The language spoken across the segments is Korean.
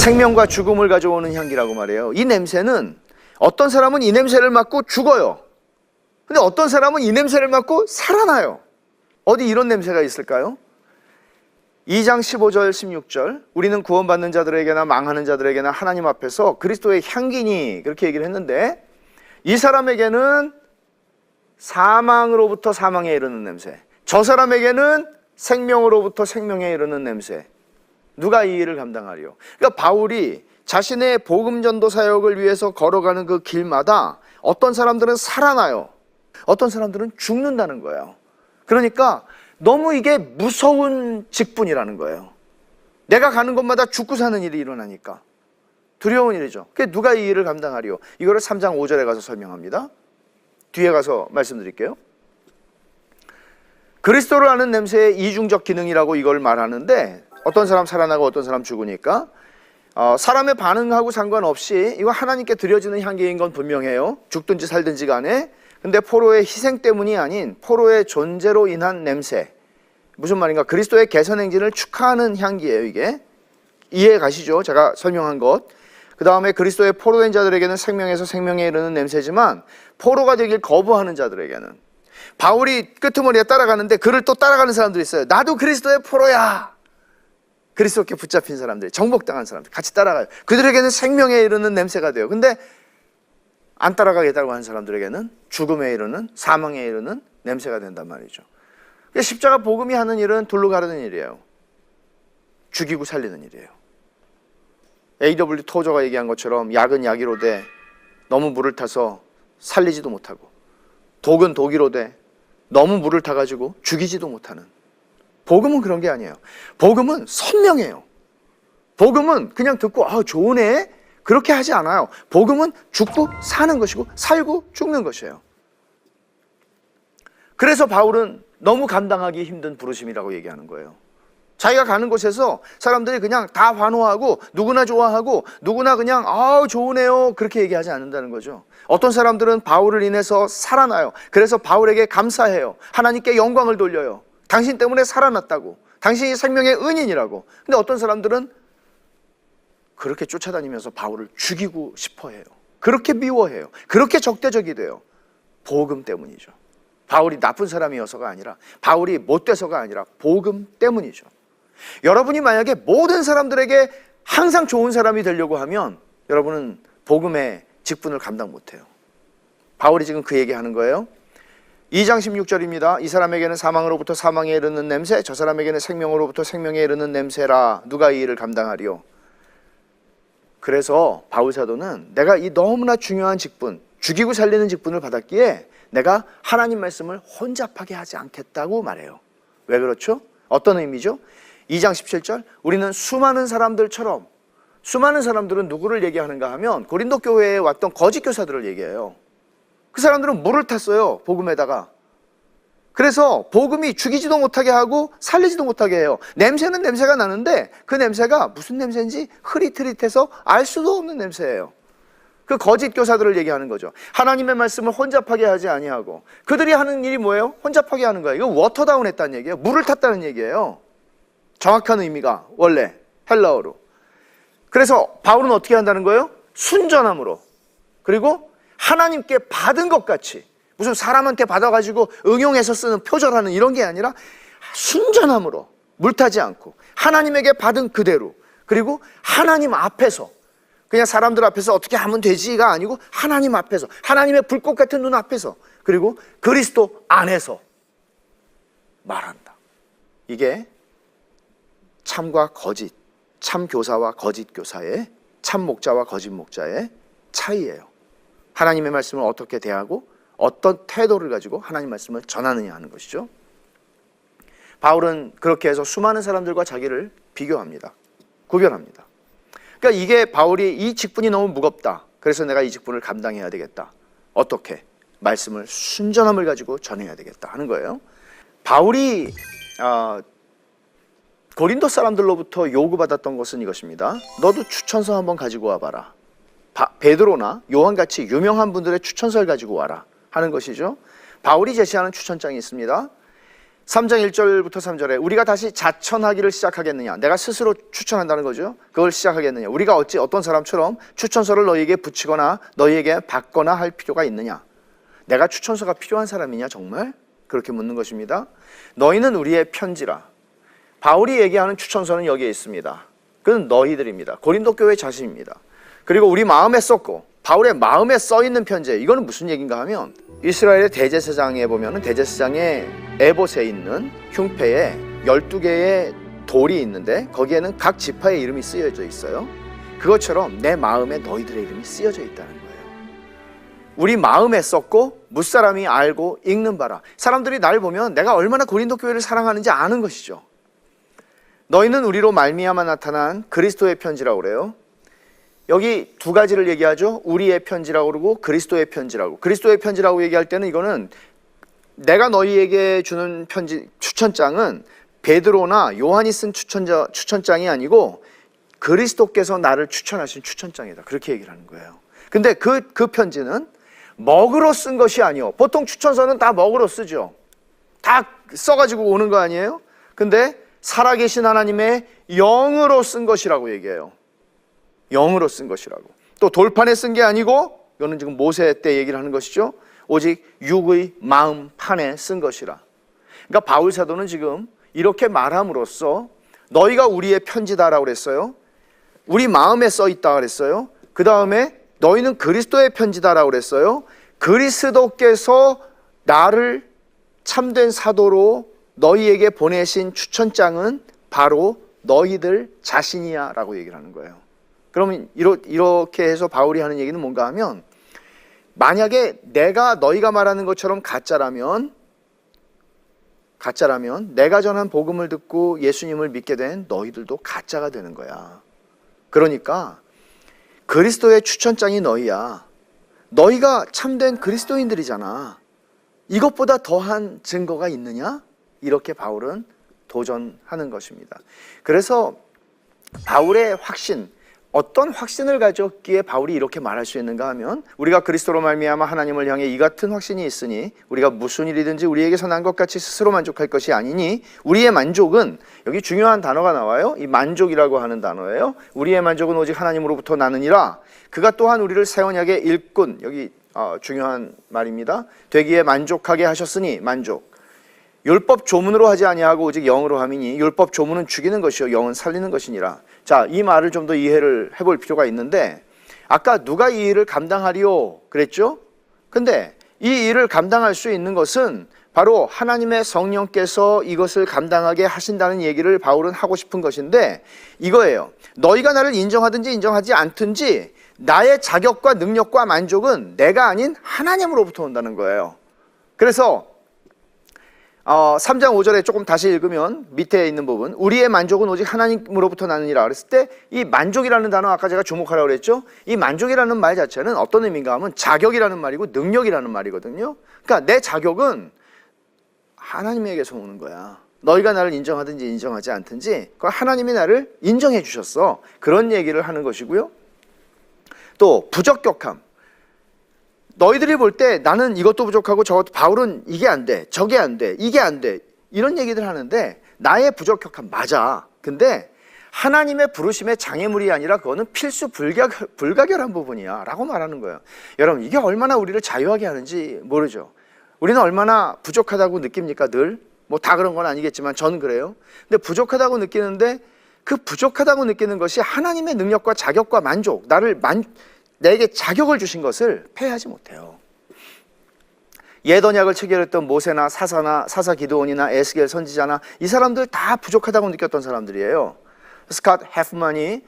생명과 죽음을 가져오는 향기라고 말해요. 이 냄새는 어떤 사람은 이 냄새를 맡고 죽어요. 근데 어떤 사람은 이 냄새를 맡고 살아나요. 어디 이런 냄새가 있을까요? 2장 15절 16절 우리는 구원받는 자들에게나 망하는 자들에게나 하나님 앞에서 그리스도의 향기니 그렇게 얘기를 했는데 이 사람에게는 사망으로부터 사망에 이르는 냄새, 저 사람에게는 생명으로부터 생명에 이르는 냄새. 누가 이 일을 감당하리요? 그러니까 바울이 자신의 복음 전도 사역을 위해서 걸어가는 그 길마다 어떤 사람들은 살아나요. 어떤 사람들은 죽는다는 거예요. 그러니까 너무 이게 무서운 직분이라는 거예요. 내가 가는 곳마다 죽고 사는 일이 일어나니까 두려운 일이죠. 그게 누가 이 일을 감당하리요? 이거를 3장 5절에 가서 설명합니다. 뒤에 가서 말씀드릴게요. 그리스도를 아는 냄새의 이중적 기능이라고 이걸 말하는데 어떤 사람 살아나고 어떤 사람 죽으니까 사람의 반응하고 상관없이 이거 하나님께 드려지는 향기인 건 분명해요. 죽든지 살든지 간에. 근데 포로의 희생 때문이 아닌 포로의 존재로 인한 냄새. 무슨 말인가? 그리스도의 개선 행진을 축하하는 향기예요, 이게. 이해 가시죠? 제가 설명한 것. 그 다음에 그리스도의 포로된 자들에게는 생명에서 생명에 이르는 냄새지만 포로가 되길 거부하는 자들에게는, 바울이 끄트머리에 따라가는데 그를 또 따라가는 사람들이 있어요. 나도 그리스도의 포로야. 그리스도께 붙잡힌 사람들, 정복당한 사람들 같이 따라가요. 그들에게는 생명에 이르는 냄새가 돼요. 근데 안 따라가겠다고 하는 사람들에게는 죽음에 이르는, 사망에 이르는 냄새가 된단 말이죠. 십자가 복음이 하는 일은 둘로 가르는 일이에요. 죽이고 살리는 일이에요. A.W. 토저가 얘기한 것처럼 약은 약이로 돼 너무 물을 타서 살리지도 못하고, 독은 독이로 돼 너무 물을 타가지고 죽이지도 못하는. 복음은 그런 게 아니에요. 복음은 선명해요. 복음은 그냥 듣고 좋으네 그렇게 하지 않아요. 복음은 죽고 사는 것이고 살고 죽는 것이에요. 그래서 바울은 너무 감당하기 힘든 부르심이라고 얘기하는 거예요. 자기가 가는 곳에서 사람들이 그냥 다 환호하고 누구나 좋아하고 누구나 그냥 좋으네요 그렇게 얘기하지 않는다는 거죠. 어떤 사람들은 바울을 인해서 살아나요. 그래서 바울에게 감사해요. 하나님께 영광을 돌려요. 당신 때문에 살아났다고, 당신이 생명의 은인이라고. 근데 어떤 사람들은 그렇게 쫓아다니면서 바울을 죽이고 싶어해요. 그렇게 미워해요. 그렇게 적대적이 돼요. 복음 때문이죠. 바울이 나쁜 사람이어서가 아니라, 바울이 못돼서가 아니라 복음 때문이죠. 여러분이 만약에 모든 사람들에게 항상 좋은 사람이 되려고 하면 여러분은 복음의 직분을 감당 못해요. 바울이 지금 그 얘기하는 거예요. 2장 16절입니다. 이 사람에게는 사망으로부터 사망에 이르는 냄새, 저 사람에게는 생명으로부터 생명에 이르는 냄새라. 누가 이 일을 감당하리요? 그래서 바울 사도는 내가 이 너무나 중요한 직분, 죽이고 살리는 직분을 받았기에 내가 하나님 말씀을 혼잡하게 하지 않겠다고 말해요. 왜 그렇죠? 어떤 의미죠? 2장 17절 우리는 수많은 사람들처럼, 수많은 사람들은 누구를 얘기하는가 하면 고린도 교회에 왔던 거짓 교사들을 얘기해요. 그 사람들은 물을 탔어요, 복음에다가. 그래서 복음이 죽이지도 못하게 하고 살리지도 못하게 해요. 냄새는 냄새가 나는데 그 냄새가 무슨 냄새인지 흐릿흐릿해서 알 수도 없는 냄새예요. 그 거짓 교사들을 얘기하는 거죠. 하나님의 말씀을 혼잡하게 하지 아니하고. 그들이 하는 일이 뭐예요? 혼잡하게 하는 거예요. 이거 워터다운 했다는 얘기예요. 물을 탔다는 얘기예요. 정확한 의미가 원래 헬라어로. 그래서 바울은 어떻게 한다는 거예요? 순전함으로, 그리고 하나님께 받은 것 같이, 무슨 사람한테 받아가지고 응용해서 쓰는 표절하는 이런 게 아니라 순전함으로, 물타지 않고 하나님에게 받은 그대로, 그리고 하나님 앞에서, 그냥 사람들 앞에서 어떻게 하면 되지가 아니고 하나님 앞에서, 하나님의 불꽃 같은 눈 앞에서, 그리고 그리스도 안에서 말한다. 이게 참과 거짓, 참 교사와 거짓 교사의, 참 목자와 거짓 목자의 차이예요. 하나님의 말씀을 어떻게 대하고 어떤 태도를 가지고 하나님 말씀을 전하느냐 하는 것이죠. 바울은 그렇게 해서 수많은 사람들과 자기를 비교합니다. 구별합니다. 그러니까 이게 바울이 이 직분이 너무 무겁다. 그래서 내가 이 직분을 감당해야 되겠다. 어떻게? 말씀을 순전함을 가지고 전해야 되겠다 하는 거예요. 바울이 고린도 사람들로부터 요구받았던 것은 이것입니다. 너도 추천서 한번 가지고 와봐라. 베드로나 요한같이 유명한 분들의 추천서를 가지고 와라 하는 것이죠. 바울이 제시하는 추천장이 있습니다. 3장 1절부터 3절에 우리가 다시 자천하기를 시작하겠느냐. 내가 스스로 추천한다는 거죠. 그걸 시작하겠느냐. 우리가 어찌 어떤 사람처럼 추천서를 너희에게 붙이거나 너희에게 받거나 할 필요가 있느냐. 내가 추천서가 필요한 사람이냐 정말? 그렇게 묻는 것입니다. 너희는 우리의 편지라. 바울이 얘기하는 추천서는 여기에 있습니다. 그건 너희들입니다. 고린도 교회 자신입니다. 그리고 우리 마음에 썼고 바울의 마음에 써있는 편지에 이거는 무슨 얘기인가 하면 이스라엘의 대제사장에 보면 대제사장의 에봇에 있는 흉패에 12개의 돌이 있는데 거기에는 각 지파의 이름이 쓰여져 있어요. 그것처럼 내 마음에 너희들의 이름이 쓰여져 있다는 거예요. 우리 마음에 썼고 무사람이 알고 읽는 바라. 사람들이 날 보면 내가 얼마나 고린도 교회를 사랑하는지 아는 것이죠. 너희는 우리로 말미암아 나타난 그리스도의 편지라고 그래요. 여기 두 가지를 얘기하죠. 우리의 편지라고 그러고 그리스도의 편지라고. 그리스도의 편지라고 얘기할 때는 이거는 내가 너희에게 주는 편지 추천장은 베드로나 요한이 쓴 추천장이 아니고 그리스도께서 나를 추천하신 추천장이다. 그렇게 얘기를 하는 거예요. 근데 그 편지는 먹으로 쓴 것이 아니요. 보통 추천서는 다 먹으로 쓰죠. 다 써가지고 오는 거 아니에요? 근데 살아계신 하나님의 영으로 쓴 것이라고 얘기해요. 영으로 쓴 것이라고. 또 돌판에 쓴 게 아니고 이거는 지금 모세 때 얘기를 하는 것이죠. 오직 육의 마음판에 쓴 것이라. 그러니까 바울 사도는 지금 이렇게 말함으로써 너희가 우리의 편지다라고 그랬어요. 우리 마음에 써 있다 그랬어요. 그 다음에 너희는 그리스도의 편지다라고 그랬어요. 그리스도께서 나를 참된 사도로 너희에게 보내신 추천장은 바로 너희들 자신이야 라고 얘기를 하는 거예요. 그러면 이렇게 해서 바울이 하는 얘기는 뭔가 하면 만약에 너희가 말하는 것처럼 가짜라면 내가 전한 복음을 듣고 예수님을 믿게 된 너희들도 가짜가 되는 거야. 그러니까 그리스도의 추천장이 너희야. 너희가 참된 그리스도인들이잖아. 이것보다 더한 증거가 있느냐? 이렇게 바울은 도전하는 것입니다. 그래서 바울의 확신, 어떤 확신을 가졌기에 바울이 이렇게 말할 수 있는가 하면 우리가 그리스도로 말미암아 하나님을 향해 이 같은 확신이 있으니 우리가 무슨 일이든지 우리에게서 난 것 같이 스스로 만족할 것이 아니니 우리의 만족은, 여기 중요한 단어가 나와요. 이 만족이라고 하는 단어예요. 우리의 만족은 오직 하나님으로부터 나느니라. 그가 또한 우리를 새 언약의 일꾼, 여기 중요한 말입니다. 되기에 만족하게 하셨으니 만족. 율법 조문으로 하지 아니하고 오직 영으로 함이니 율법 조문은 죽이는 것이요 영은 살리는 것이니라. 자, 이 말을 좀 더 이해를 해볼 필요가 있는데 아까 누가 이 일을 감당하리요 그랬죠? 근데 이 일을 감당할 수 있는 것은 바로 하나님의 성령께서 이것을 감당하게 하신다는 얘기를 바울은 하고 싶은 것인데 이거예요. 너희가 나를 인정하든지 인정하지 않든지 나의 자격과 능력과 만족은 내가 아닌 하나님으로부터 온다는 거예요. 그래서 3장 5절에 조금 다시 읽으면 밑에 있는 부분, 우리의 만족은 오직 하나님으로부터 나느니라 그랬을 때 이 만족이라는 단어 아까 제가 주목하라고 그랬죠. 이 만족이라는 말 자체는 어떤 의미인가 하면 자격이라는 말이고 능력이라는 말이거든요. 그러니까 내 자격은 하나님에게서 오는 거야. 너희가 나를 인정하든지 인정하지 않든지 그건 하나님이 나를 인정해 주셨어. 그런 얘기를 하는 것이고요. 또 부적격함, 너희들이 볼 때 나는 이것도 부족하고 저것도, 바울은 이게 안 돼, 저게 안 돼, 이게 안 돼, 이런 얘기들 하는데 나의 부적격함 맞아. 근데 하나님의 부르심의 장애물이 아니라 그거는 필수 불가결한 부분이야 라고 말하는 거예요. 여러분, 이게 얼마나 우리를 자유하게 하는지 모르죠. 우리는 얼마나 부족하다고 느낍니까? 늘 뭐 다 그런 건 아니겠지만 저는 그래요. 근데 부족하다고 느끼는데 그 부족하다고 느끼는 것이 하나님의 능력과 자격과 만족, 내게 자격을 주신 것을 폐하지 못해요. 옛 언약을 체결했던 모세나 사사 기드온이나 에스겔 선지자나 이 사람들 다 부족하다고 느꼈던 사람들이에요. 스캇 해프만이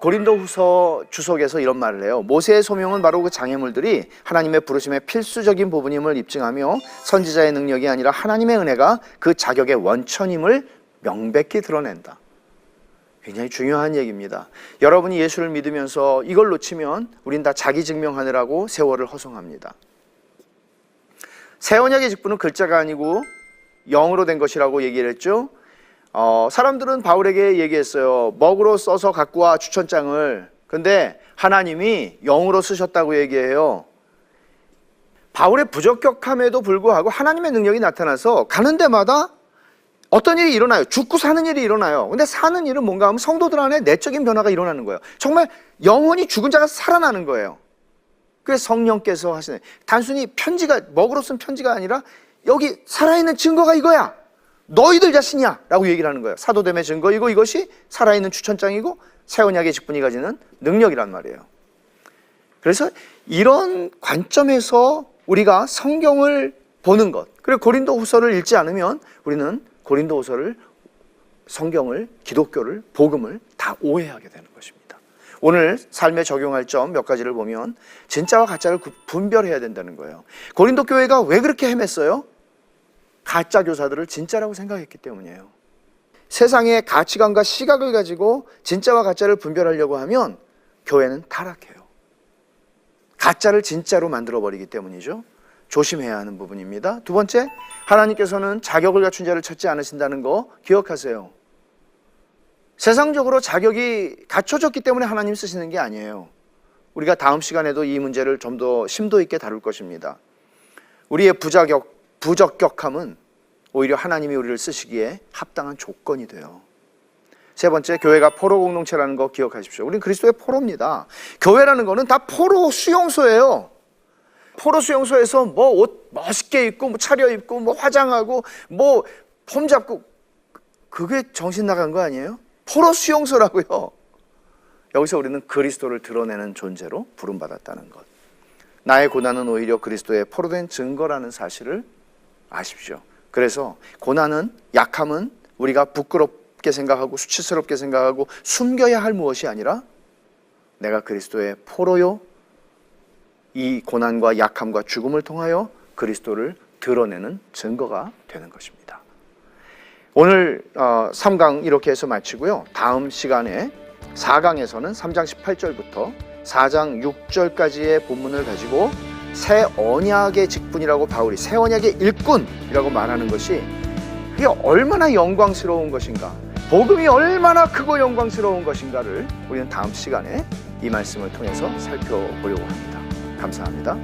고린도후서 주석에서 이런 말을 해요. 모세의 소명은 바로 그 장애물들이 하나님의 부르심의 필수적인 부분임을 입증하며 선지자의 능력이 아니라 하나님의 은혜가 그 자격의 원천임을 명백히 드러낸다. 굉장히 중요한 얘기입니다. 여러분이 예수를 믿으면서 이걸 놓치면 우린 다 자기 증명하느라고 세월을 허송합니다. 새 언약의 직분은 글자가 아니고 영으로 된 것이라고 얘기를 했죠. 사람들은 바울에게 얘기했어요. 먹으로 써서 갖고 와 추천장을. 근데 하나님이 영으로 쓰셨다고 얘기해요. 바울의 부적격함에도 불구하고 하나님의 능력이 나타나서 가는 데마다 어떤 일이 일어나요. 죽고 사는 일이 일어나요. 근데 사는 일은 뭔가 하면 성도들 안에 내적인 변화가 일어나는 거예요. 정말 영혼이 죽은 자가 살아나는 거예요. 그래서 성령께서 하시는, 단순히 편지가, 먹으러 쓴 편지가 아니라 여기 살아있는 증거가 이거야. 너희들 자신이야 라고 얘기를 하는 거예요. 사도됨의 증거이고 이것이 살아있는 추천장이고 새 언약의 직분이 가지는 능력이란 말이에요. 그래서 이런 관점에서 우리가 성경을 보는 것, 그리고 고린도후서를 읽지 않으면 우리는 고린도후서를, 성경을, 기독교를, 복음을 다 오해하게 되는 것입니다. 오늘 삶에 적용할 점 몇 가지를 보면 진짜와 가짜를 분별해야 된다는 거예요. 고린도 교회가 왜 그렇게 헤맸어요? 가짜 교사들을 진짜라고 생각했기 때문이에요. 세상의 가치관과 시각을 가지고 진짜와 가짜를 분별하려고 하면 교회는 타락해요. 가짜를 진짜로 만들어버리기 때문이죠. 조심해야 하는 부분입니다. 두 번째, 하나님께서는 자격을 갖춘 자를 찾지 않으신다는 거 기억하세요. 세상적으로 자격이 갖춰졌기 때문에 하나님 쓰시는 게 아니에요. 우리가 다음 시간에도 이 문제를 좀 더 심도 있게 다룰 것입니다. 우리의 부적격함은 오히려 하나님이 우리를 쓰시기에 합당한 조건이 돼요. 세 번째, 교회가 포로 공동체라는 거 기억하십시오. 우리는 그리스도의 포로입니다. 교회라는 거는 다 포로 수용소예요. 포로 수용소에서 뭐 옷 멋있게 입고 뭐 차려입고 뭐 화장하고 뭐 폼 잡고, 그게 정신 나간 거 아니에요? 포로 수용소라고요. 여기서 우리는 그리스도를 드러내는 존재로 부름받았다는 것. 나의 고난은 오히려 그리스도의 포로된 증거라는 사실을 아십시오. 그래서 고난은, 약함은 우리가 부끄럽게 생각하고 수치스럽게 생각하고 숨겨야 할 무엇이 아니라 내가 그리스도의 포로요, 이 고난과 약함과 죽음을 통하여 그리스도를 드러내는 증거가 되는 것입니다. 오늘 3강 이렇게 해서 마치고요. 다음 시간에 4강에서는 3장 18절부터 4장 6절까지의 본문을 가지고 새 언약의 직분이라고 바울이, 새 언약의 일꾼이라고 말하는 것이 그게 얼마나 영광스러운 것인가, 복음이 얼마나 크고 영광스러운 것인가를 우리는 다음 시간에 이 말씀을 통해서 살펴보려고 합니다. 감사합니다.